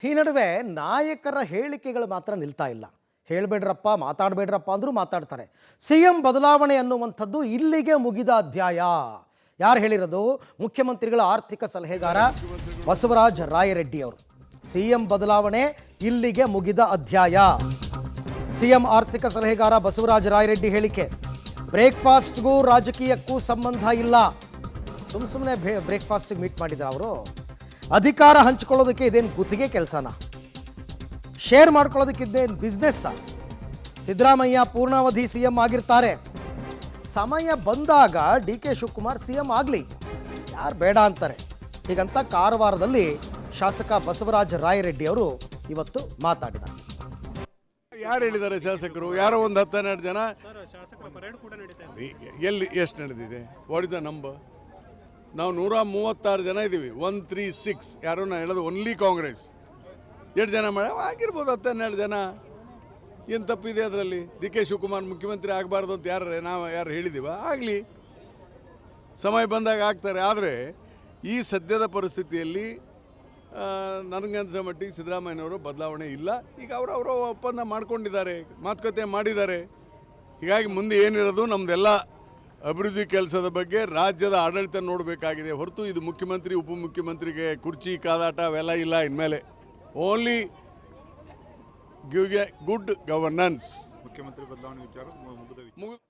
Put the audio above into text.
ಈ ನಡುವೆ ನಾಯಕರ ಹೇಳಿಕೆಗಳು ಮಾತ್ರ ನಿಲ್ತಾ ಇಲ್ಲ. ಹೇಳಬೇಡ್ರಪ್ಪ, ಮಾತಾಡಬೇಡ್ರಪ್ಪ ಅಂದರೂ ಮಾತಾಡ್ತಾರೆ. ಸಿಎಂ ಬದಲಾವಣೆ ಅನ್ನುವಂಥದ್ದು ಇಲ್ಲಿಗೆ ಮುಗಿದ ಅಧ್ಯಾಯ. ಯಾರು ಹೇಳಿರೋದು? ಮುಖ್ಯಮಂತ್ರಿಗಳ ಆರ್ಥಿಕ ಸಲಹೆಗಾರ ಬಸವರಾಜ ರಾಯರೆಡ್ಡಿ ಅವರು. ಸಿಎಂ ಬದಲಾವಣೆ ಇಲ್ಲಿಗೆ ಮುಗಿದ ಅಧ್ಯಾಯ. ಸಿಎಂ ಆರ್ಥಿಕ ಸಲಹೆಗಾರ ಬಸವರಾಜ ರಾಯರೆಡ್ಡಿ ಹೇಳಿಕೆ. ಬ್ರೇಕ್ಫಾಸ್ಟ್ಗೂ ರಾಜಕೀಯಕ್ಕೂ ಸಂಬಂಧ ಇಲ್ಲ. ಸುಮ್ಮನೆ ಬ್ರೇಕ್ಫಾಸ್ಟಿಗೆ ಮೀಟ್ ಮಾಡಿದ್ರು ಅವರು. ಅಧಿಕಾರ ಹಂಚಿಕೊಳ್ಳೋದಕ್ಕೆ ಇದೇನು ಗುತ್ತಿಗೆ ಕೆಲಸನ? ಶೇರ್ ಮಾಡ್ಕೊಳ್ಳೋದಕ್ಕಿದ್ದೇನು ಬಿಸ್ನೆಸ್? ಸಿದ್ದರಾಮಯ್ಯ ಪೂರ್ಣಾವಧಿ ಸಿಎಂ ಆಗಿರ್ತಾರೆ. ಸಮಯ ಬಂದಾಗ ಡಿ ಕೆ ಶಿವಕುಮಾರ್ ಸಿಎಂ ಆಗಲಿ, ಯಾರು ಬೇಡ ಅಂತಾರೆ. ಹೀಗಂತ ಕಾರವಾರದಲ್ಲಿ ಶಾಸಕ ಬಸವರಾಜ ರಾಯರೆಡ್ಡಿ ಅವರು ಇವತ್ತು ಮಾತಾಡಿದ್ದಾರೆ. ಯಾರು ಹೇಳಿದ್ದಾರೆ ಶಾಸಕರು? ಯಾರೋ ಒಂದು 10-12 ಜನ. ಎಲ್ಲಿ ಎಷ್ಟು ನಡೆದಿದೆ? What is the number? ನಾವು 136 ಜನ ಇದ್ದೀವಿ. 136 ಯಾರೋ ನಾ ಹೇಳೋದು ಓನ್ಲಿ ಕಾಂಗ್ರೆಸ್. ಎಷ್ಟು ಜನ ಆಗಿರ್ಬೋದು 10-12 ಜನ. ಏನು ತಪ್ಪಿದೆ ಅದರಲ್ಲಿ? ಡಿ ಕೆ ಶಿವಕುಮಾರ್ ಮುಖ್ಯಮಂತ್ರಿ ಆಗಬಾರ್ದು ಅಂತ ಯಾರು ಹೇಳಿದ್ದೀವ? ಆಗಲಿ, ಸಮಯ ಬಂದಾಗ ಆಗ್ತಾರೆ. ಆದರೆ ಈ ಸದ್ಯದ ಪರಿಸ್ಥಿತಿಯಲ್ಲಿ ನನಗನ್ಸೋ ಮಟ್ಟಿಗೆ ಸಿದ್ದರಾಮಯ್ಯನವರು ಬದಲಾವಣೆ ಇಲ್ಲ. ಈಗ ಅವರ ಒಪ್ಪಂದ ಮಾಡ್ಕೊಂಡಿದ್ದಾರೆ, ಮಾತುಕತೆ ಮಾಡಿದ್ದಾರೆ. ಹೀಗಾಗಿ ಮುಂದೆ ಏನಿರೋದು ನಮ್ಮದೆಲ್ಲ ಅಭಿವೃದ್ಧಿ ಕೆಲಸದ ಬಗ್ಗೆ ರಾಜ್ಯದ ಆಡಳಿತ ನೋಡಬೇಕಾಗಿದೆ ಹೊರತು ಇದು ಮುಖ್ಯಮಂತ್ರಿ ಉಪಮುಖ್ಯಮಂತ್ರಿಗೆ ಕುರ್ಚಿ ಕಾದಾಟ ಅವೆಲ್ಲ ಇಲ್ಲ. ಇನ್ಮೇಲೆ only give A good governance. ಮುಖ್ಯಮಂತ್ರಿ ಬದಲಾವಣೆ ವಿಚಾರ